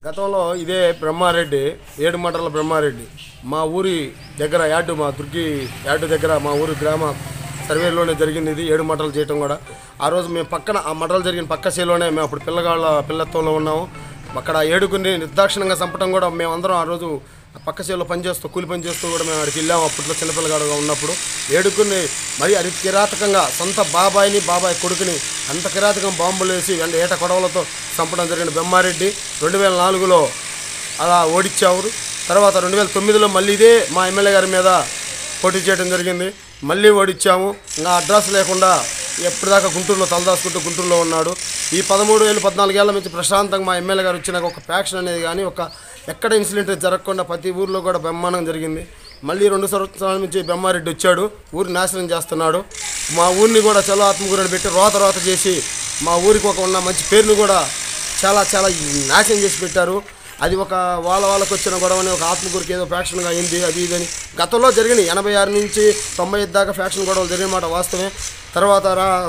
గతంలో ఇదే బ్రహ్మారెడ్డి ఏడుమంటల బ్రహ్మారెడ్డి మా ఊరి దగ్గర యార్డు మా దుర్గి యార్డు దగ్గర మా ఊరి గ్రామ సర్వేలోనే జరిగింది. ఇది 7 మంటలు చేయటం కూడా ఆ రోజు మేము పక్కన ఆ మంటలు జరిగిన పక్క చేలోనే మేము అప్పుడు పిల్లత్వంలో ఉన్నాము. అక్కడ ఏడుగురిని నిర్దాక్షిణంగా చంపడం కూడా మేమందరం ఆ రోజు పక్క చేలో పనిచేస్తూ కూలి పని చేస్తూ కూడా మేము అక్కడికి వెళ్ళాము. అప్పట్లో చిన్నపిల్లగాడుగా ఉన్నప్పుడు ఏడుగురిని మరి అది కిరాతకంగా సొంత బాబాయ్ కొడుకుని అంత కిరాతకం బాంబులు వేసి ఏట కొడవలతో చంపడం జరిగిన బ్రహ్మారెడ్డి 2004లో అలా ఓడించారు. తర్వాత 2009లో మళ్ళీ ఇదే మా ఎమ్మెల్యే గారి మీద పోటీ చేయడం జరిగింది. మళ్ళీ ఓడించాము. ఇంకా అడ్రస్ లేకుండా ఎప్పటిదాకా గుంటూరులో తలదాచుకుంటూ గుంటూరులో ఉన్నాడు. ఈ 13-14 ఏళ్ల నుంచి ప్రశాంతంగా మా ఎమ్మెల్యే గారు వచ్చినాక ఒక ఫ్యాక్షన్ అనేది కానీ ఎక్కడ ఇన్సిడెంట్ జరగకుండా ప్రతి ఊరిలో కూడా బ్రహ్మాండం జరిగింది. మళ్ళీ 2 సంవత్సరాల నుంచి బ్రహ్మారెడ్డి వచ్చాడు. ఊరి నాశనం చేస్తున్నాడు. మా ఊరిని కూడా చలో ఆత్మకూరని పెట్టి రోత చేసి మా ఊరికి ఉన్న మంచి పేరుని కూడా చాలా నాశనం చేసి పెట్టారు. అది వాళ్ళకి వచ్చిన గొడవని ఆత్మకూరికి ఏదో ఫ్యాక్షన్గా అయింది. అది ఇదని గతంలో జరిగినాయి. 86 నుంచి 95 దాకా ఫ్యాక్షన్ గొడవలు జరిగిన మాట వాస్తవమే. తర్వాత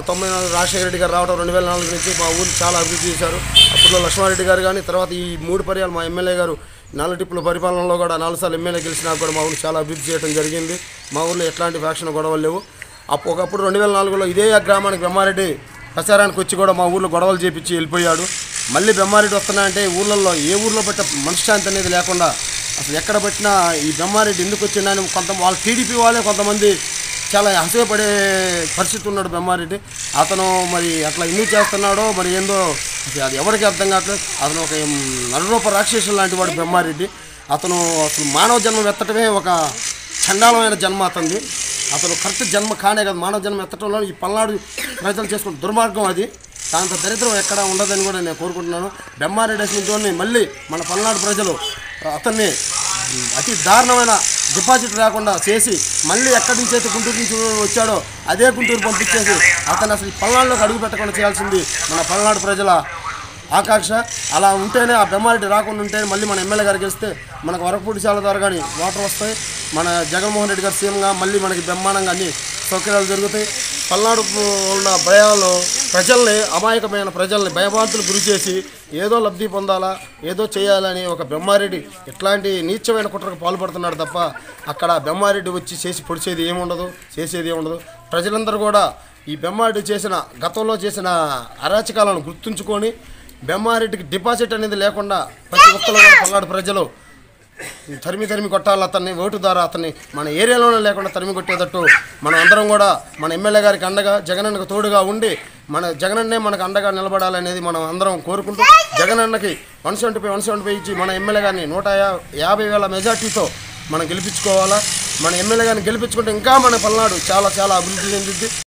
94 రాజశేఖర రెడ్డి గారు రావడం 2004 నుంచి మా ఊరిని చాలా అభివృద్ధి చేశారు. అప్పట్లో లక్ష్మారెడ్డి గారు కానీ తర్వాత ఈ 3 పర్యాలు మా ఎమ్మెల్యే గారు 4 ట్రిప్పుల పరిపాలనలో కూడా 4 సార్లు ఎమ్మెల్యే గెలిచినా కూడా మా ఊరిని చాలా అభివృద్ధి చేయడం జరిగింది. మా ఊరిలో ఎట్లాంటి ఫ్యాక్షన్ గొడవలు లేవు. ఒకప్పుడు 2004లో ఇదే గ్రామానికి బ్రహ్మారెడ్డి ప్రచారానికి వచ్చి కూడా మా ఊర్లో గొడవలు చేపించి వెళ్ళిపోయాడు. మళ్ళీ బ్రహ్మారెడ్డి వస్తున్నాయంటే ఊళ్ళల్లో ఏ ఊర్లో పెట్ట మనశ్శాంతి అనేది లేకుండా అసలు ఎక్కడ పెట్టినా ఈ బ్రహ్మారెడ్డి ఎందుకు వచ్చిందని వాళ్ళ టీడీపీ వాళ్ళే కొంతమంది చాలా అసూయపడే పరిస్థితి ఉన్నాడు బ్రహ్మారెడ్డి. అతను మరి అట్లా ఎందుకు చేస్తున్నాడో మరి ఏందో అది ఎవరికి అర్థం కావట్లేదు. అతను ఒక నరరూప రాక్షసులు లాంటి వాడు బ్రహ్మారెడ్డి. అతను అసలు మానవ జన్మ ఎత్తటమే ఒక చండాలమైన జన్మ అతనిది. అతను కరెక్ట్ జన్మ కానే కదా. మానవ జన్మ ఎత్తటంలో ఈ పల్నాడు ప్రజలు చేసుకున్న దుర్మార్గం అది. దాంతో దరిద్రం ఎక్కడ ఉండదని కూడా నేను కోరుకుంటున్నాను. బ్రహ్మారెడ్డి అసలు మళ్ళీ మన పల్నాడు ప్రజలు అతన్ని అతి దారుణమైన డిపాజిట్ రాకుండా చేసి మళ్ళీ ఎక్కడి నుంచి అయితే గుంటూరు నుంచి వచ్చాడో అదే గుంటూరు పంపించేసి అతను అసలు పల్నాడులోకి అడుగు పెట్టకుండా చేయాల్సింది మన పల్నాడు ప్రజల ఆకాంక్ష. అలా ఉంటేనే ఆ బ్రహ్మారెడ్డి రాకుండా ఉంటేనే మళ్ళీ మన ఎమ్మెల్యే గారికి గెలిస్తే మనకు వరకపూడిశాల ద్వారా కానీ వాటర్ వస్తాయి. మన జగన్మోహన్ రెడ్డి గారు సీఎంగా మళ్ళీ మనకి బ్రహ్మాండంగా అన్ని సౌకర్యాలు జరుగుతాయి. పల్నాడు ఉన్న భయాలు ప్రజల్ని అమాయకమైన ప్రజల్ని భయభ్రాంతులు గురి చేసి ఏదో లబ్ధి పొందాలా ఏదో చేయాలని ఒక బ్రహ్మారెడ్డి ఇట్లాంటి నీచమైన కుట్రకు పాల్పడుతున్నాడు తప్ప అక్కడ బ్రహ్మారెడ్డి వచ్చి చేసి పొడిచేది ఏముండదు, చేసేది ఏముండదు. ప్రజలందరూ కూడా ఈ బ్రహ్మారెడ్డి గతంలో చేసిన అరాచకాలను గుర్తుంచుకొని బ్రహ్మారెడ్డికి డిపాజిట్ అనేది లేకుండా ప్రతి ఒక్కరు కూడా పల్నాడు ప్రజలు తరిమి కొట్టాలి. అతన్ని ఓటు ద్వారా అతన్ని మన ఏరియాలోనే లేకుండా తరిమి కొట్టేటట్టు మనం అందరం కూడా మన ఎమ్మెల్యే గారికి అండగా జగనన్నకు తోడుగా ఉండి మన జగనన్నే మనకు అండగా నిలబడాలనేది మనం అందరం కోరుకుంటూ జగనన్నకి 175 ఇచ్చి మన ఎమ్మెల్యే గారిని 150,000 మెజార్టీతో మనం గెలిపించుకోవాలా. మన ఎమ్మెల్యే గారిని గెలిపించుకుంటే ఇంకా మన పల్నాడు చాలా అభివృద్ధి చెందింది.